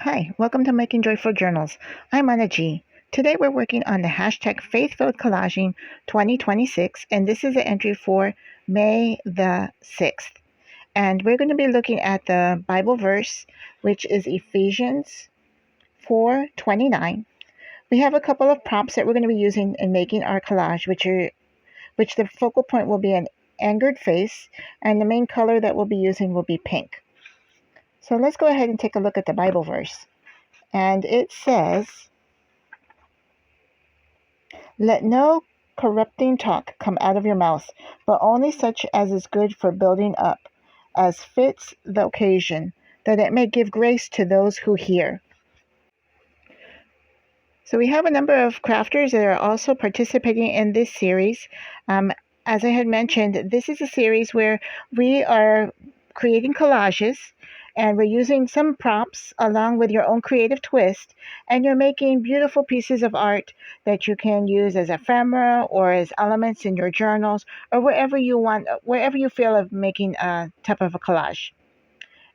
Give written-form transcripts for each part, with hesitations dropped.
Hi, welcome to Making Joyful Journals. I'm Anna G. Today we're working on the hashtag Faith-Filled Collaging 2026, and this is the entry for May the 6th. And we're going to be looking at the Bible verse, which is Ephesians 4:29. We have a couple of prompts that we're going to be using in making our collage, which the focal point will be an angered face, and the main color that we'll be using will be pink. So let's go ahead and take a look at the Bible verse. And it says, "Let no corrupting talk come out of your mouth, but only such as is good for building up, as fits the occasion, that it may give grace to those who hear." So we have a number of crafters that are also participating in this series. As I had mentioned, this is a series where we are creating collages, and we're using some prompts along with your own creative twist, and you're making beautiful pieces of art that you can use as ephemera or as elements in your journals or wherever you want, wherever you feel of making a type of a collage.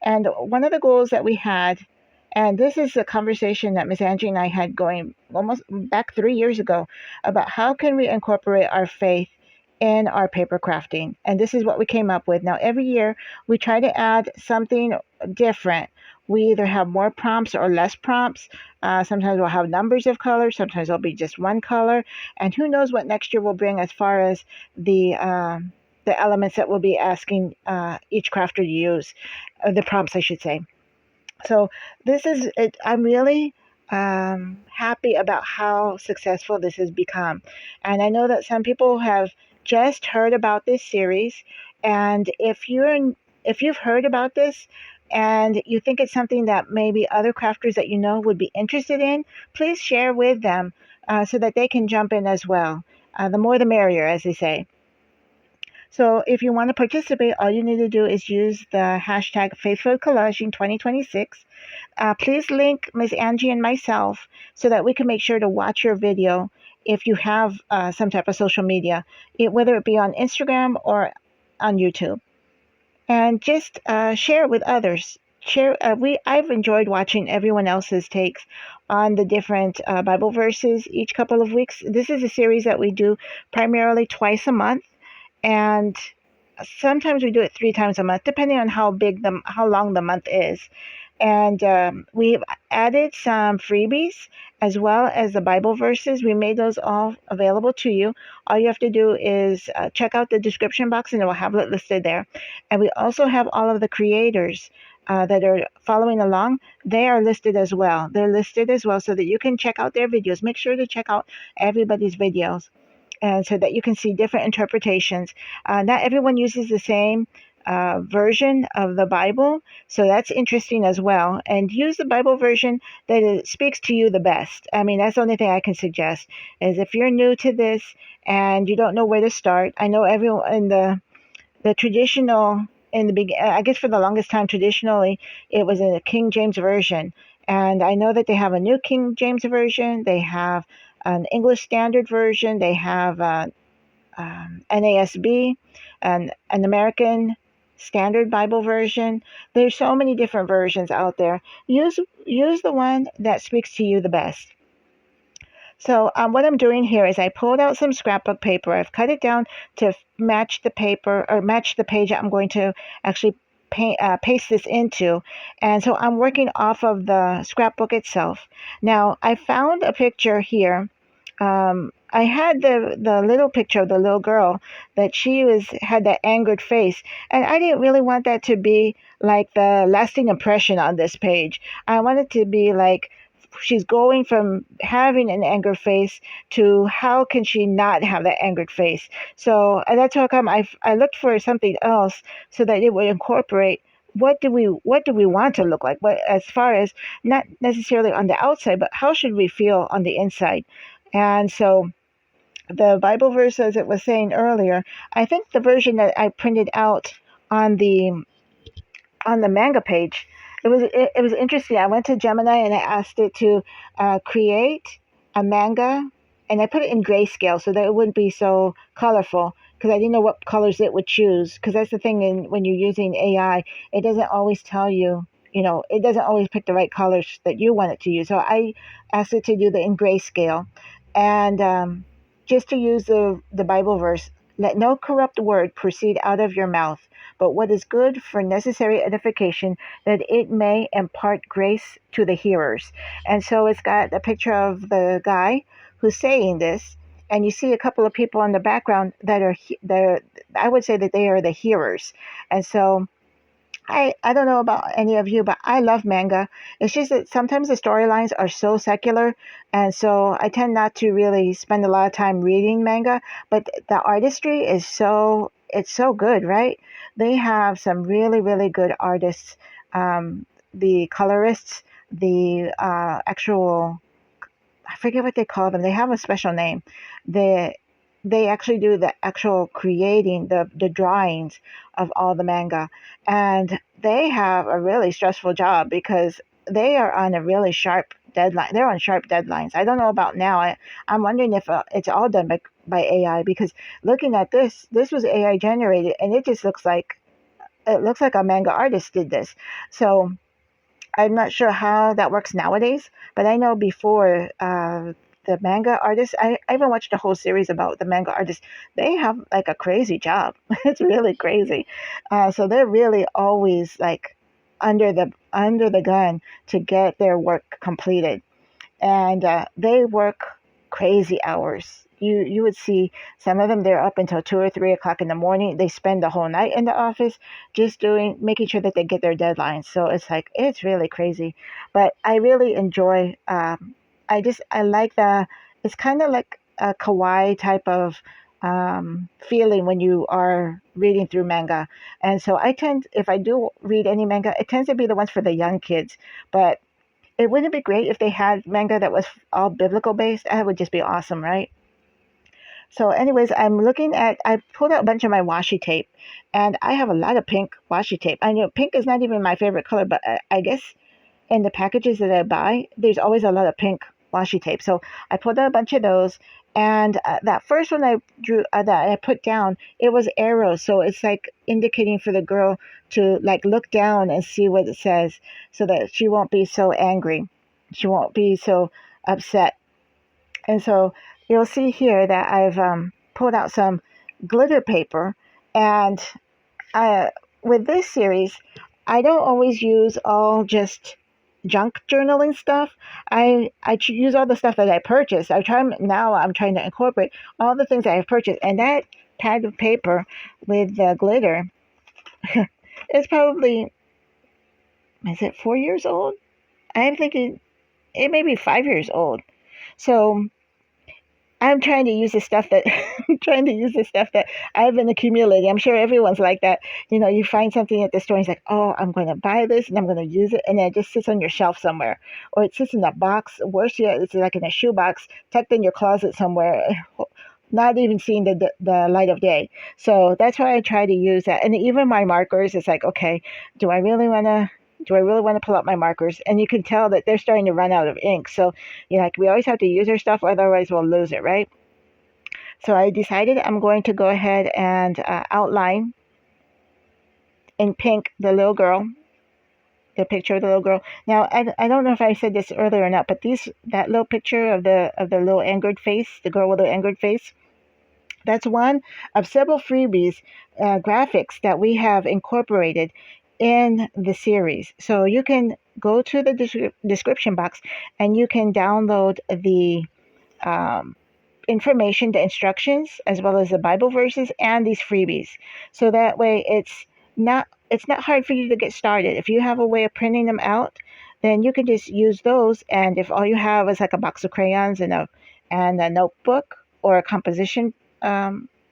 And one of the goals that we had, and this is a conversation that Miss Angie and I had going almost back 3 years ago, about how can we incorporate our faith in our paper crafting. And this is what we came up with. Now, every year we try to add something different. We either have more prompts or less prompts. Sometimes we'll have numbers of colors. Sometimes it'll be just one color. And who knows what next year will bring as far as the elements that we'll be asking each crafter to use, the prompts, I should say. So this is it. I'm really happy about how successful this has become, and I know that some people have just heard about this series. And if you've heard about this and you think it's something that maybe other crafters that you know would be interested in, please share with them so that they can jump in as well. The more the merrier, as they say. So if you want to participate, all you need to do is use the hashtag Faithful Collaging 2026. Please link Miss Angie and myself so that we can make sure to watch your video if you have some type of social media, whether it be on Instagram or on YouTube. And just share it with others. I've enjoyed watching everyone else's takes on the different Bible verses each couple of weeks. This is a series that we do primarily twice a month, and sometimes we do it 3 times a month, depending on how long the month is. And we've added some freebies as well as the Bible verses. We made those all available to you. All you have to do is check out the description box, and it will have it listed there. And we also have all of the creators that are following along. They are listed as well. They're listed as well so that you can check out their videos. Make sure to check out everybody's videos, and so that you can see different interpretations. Not everyone uses the same version of the Bible, so that's interesting as well. And use the Bible version that it speaks to you the best. I mean, that's the only thing I can suggest, is if you're new to this and you don't know where to start. I know everyone in the traditional, in the beginning, I guess for the longest time, traditionally, it was in a King James version. And I know that they have a new King James version. They have an English Standard Version. They have NASB, and an American Standard Bible Version. There's so many different versions out there. Use the one that speaks to you the best. So what I'm doing here is I pulled out some scrapbook paper. I've cut it down to match the paper, or match the page that I'm going to actually paste this into. And so I'm working off of the scrapbook itself. Now, I found a picture here. I had the little picture of the little girl that had that angered face, and I didn't really want that to be like the lasting impression on this page. I want it to be like she's going from having an angered face to how can she not have that angered face. So that's how come I looked for something else so that it would incorporate what do we want to look like, what, as far as not necessarily on the outside, but how should we feel on the inside. And so the Bible verse, as it was saying earlier, I think the version that I printed out on the manga page, it was interesting. I went to Gemini and I asked it to create a manga, and I put it in grayscale so that it wouldn't be so colorful, because I didn't know what colors it would choose. Because that's the thing, when you're using AI, it doesn't always tell you it doesn't always pick the right colors that you want it to use. So I asked it to do the in grayscale, and just to use the Bible verse, let no corrupt word proceed out of your mouth, but what is good for necessary edification, that it may impart grace to the hearers. And so it's got a picture of the guy who's saying this, and you see a couple of people in the background that are I would say that they are the hearers. And so I don't know about any of you, but I love manga. It's just that sometimes the storylines are so secular, and so I tend not to really spend a lot of time reading manga. But the artistry is it's so good, right? They have some really, really good artists. The colorists, the actual, I forget what they call them. They have a special name. They they actually do the actual creating the drawings of all the manga, and they have a really stressful job because they are on a really sharp deadline. They're on sharp deadlines. I don't know about now. I'm wondering if it's all done by AI, because looking at this was AI generated, and it just looks like a manga artist did this. So I'm not sure how that works nowadays, but I know before, the manga artists, I even watched a whole series about the manga artists. They have like a crazy job. It's really crazy. So they're really always like under the gun to get their work completed, and they work crazy hours. You would see some of them, they're up until 2 or 3 o'clock in the morning. They spend the whole night in the office just making sure that they get their deadlines. So it's really crazy, but I really enjoy. I like it's kind of like a kawaii type of feeling when you are reading through manga. And so if I do read any manga, it tends to be the ones for the young kids, but it wouldn't be great if they had manga that was all biblical based. That would just be awesome, right? So, anyways, I pulled out a bunch of my washi tape, and I have a lot of pink washi tape. I know pink is not even my favorite color, but I guess in the packages that I buy, there's always a lot of pink washi tape. So I pulled out a bunch of those, and that first one I drew, that I put down, it was arrows. So it's like indicating for the girl to like look down and see what it says, so that she won't be so angry, she won't be so upset. And so you'll see here that I've pulled out some glitter paper, and uh, with this series, I don't always use all just junk journaling stuff. I use all the stuff that I purchased. I'm trying to incorporate all the things that I've purchased, and that pad of paper with the glitter is probably, is it 4 years old? I'm thinking it may be 5 years old. So I'm trying to use the stuff that I'm trying to use the stuff that I've been accumulating. I'm sure everyone's like that. You find something at the store and it's like, oh, I'm going to buy this and I'm going to use it, and then it just sits on your shelf somewhere, or it sits in a box. Worse yet, it's like in a shoebox, tucked in your closet somewhere, not even seeing the light of day. So that's why I try to use that. And even my markers, it's like, okay, do I really want to? Do I really want to pull out my markers? And you can tell that they're starting to run out of ink. So, like, we always have to use our stuff, otherwise we'll lose it, right? So I decided I'm going to go ahead and outline in pink the picture of the little girl. Now, I don't know if I said this earlier or not, but that little picture of the little angered face, the girl with the angered face, that's one of several freebies, graphics that we have incorporated in the series. So you can go to the description box and you can download the um, information, the instructions, as well as the Bible verses and these freebies. So that way it's not hard for you to get started. If you have a way of printing them out, then you can just use those. And if all you have is like a box of crayons and a notebook, or a composition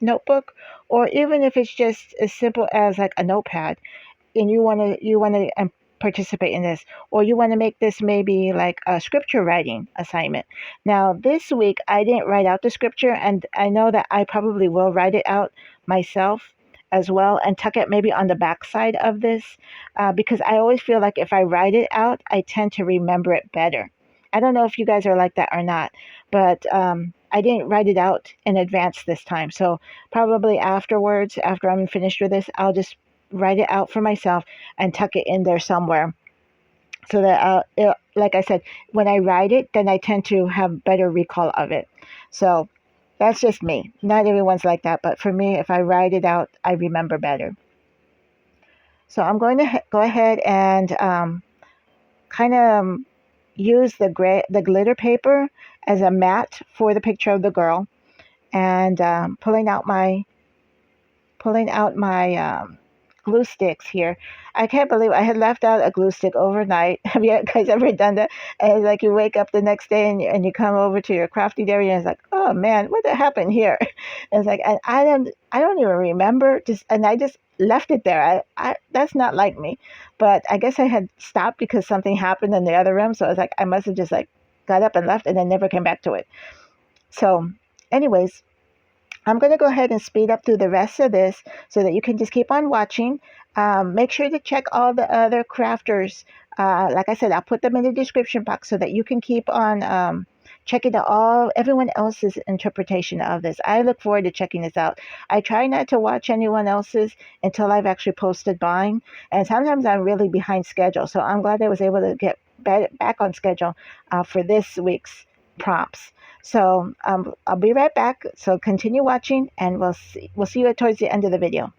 notebook, or even if it's just as simple as like a notepad, and you want to participate in this, or you want to make this maybe like a scripture writing assignment. Now this week I didn't write out the scripture, and I know that I probably will write it out myself as well, and tuck it maybe on the back side of this, because I always feel like if I write it out, I tend to remember it better. I don't know if you guys are like that or not, but I didn't write it out in advance this time. So probably afterwards, after I'm finished with this, I'll just write it out for myself and tuck it in there somewhere. so that like I said, when I write it, then I tend to have better recall of it. So that's just me. Not everyone's like that, but for me, if I write it out, I remember better. So I'm going to go ahead and kind of use the glitter paper as a mat for the picture of the girl, and pulling out my glue sticks here. I can't believe I had left out a glue stick overnight. Have you guys ever done that? And it's like you wake up the next day and you come over to your crafting area and it's like, oh man, what happened here? And it's like, and I don't even remember. And I just left it there. That's not like me. But I guess I had stopped because something happened in the other room. So I was like, I must have just like got up and left and then never came back to it. So, anyways, I'm going to go ahead and speed up through the rest of this so that you can just keep on watching. Make sure to check all the other crafters. Like I said, I'll put them in the description box so that you can keep on checking out everyone else's interpretation of this. I look forward to checking this out. I try not to watch anyone else's until I've actually posted mine, and sometimes I'm really behind schedule. So I'm glad I was able to get back on schedule for this week's prompts. So I'll be right back. So continue watching, and we'll see you towards the end of the video.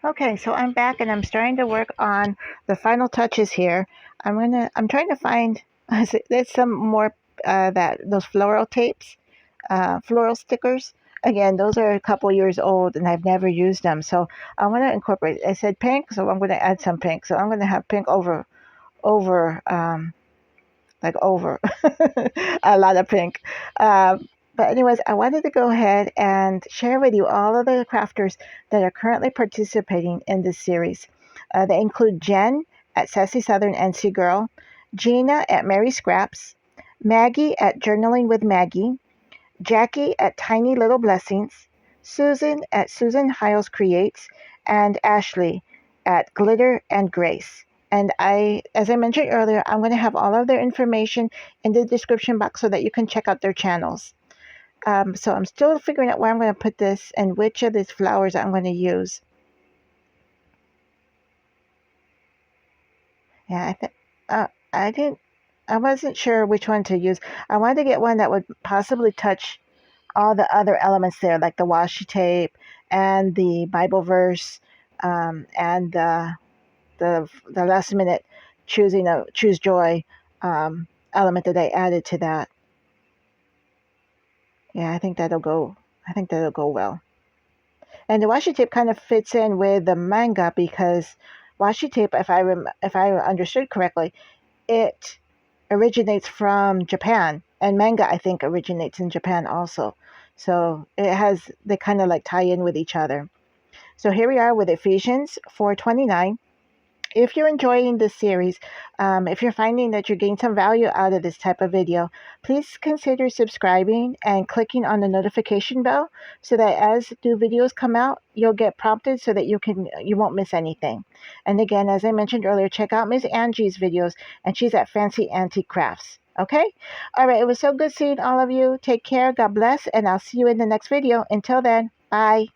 Okay, so I'm back and I'm starting to work on the final touches here. I'm trying to find there's some more that those floral tapes, floral stickers. Again, those are a couple years old and I've never used them. So I want to incorporate. I said pink, so I'm going to add some pink. So I'm going to have pink over like over a lot of pink. But anyways, I wanted to go ahead and share with you all of the crafters that are currently participating in this series. They include Jenn at Sassy Southern NC Girl, Jeana at Mary Scraps, Maggie at Journaling with Maggie, Jackie at Tiny Little Blessings, Susan at Susan Hiles Creates, and Ashley at Glitter and Grace. And as I mentioned earlier, I'm going to have all of their information in the description box so that you can check out their channels. So I'm still figuring out where I'm going to put this and which of these flowers I'm going to use. Yeah, I didn't, I wasn't sure which one to use. I wanted to get one that would possibly touch all the other elements there, like the washi tape and the Bible verse, and the last minute choose joy element that I added to that. Yeah, I think that'll go. I think that'll go well. And the washi tape kind of fits in with the manga because washi tape, if I understood correctly, it originates from Japan, and manga I think originates in Japan also. So they kind of like tie in with each other. So here we are with Ephesians 4:29. If you're enjoying this series, if you're finding that you're getting some value out of this type of video, please consider subscribing and clicking on the notification bell so that as new videos come out, you'll get prompted so that you won't miss anything. And again, as I mentioned earlier, check out Miss Angie's videos, and she's at Fancy Antique Crafts. Okay? All right, it was so good seeing all of you. Take care, God bless, and I'll see you in the next video. Until then, bye.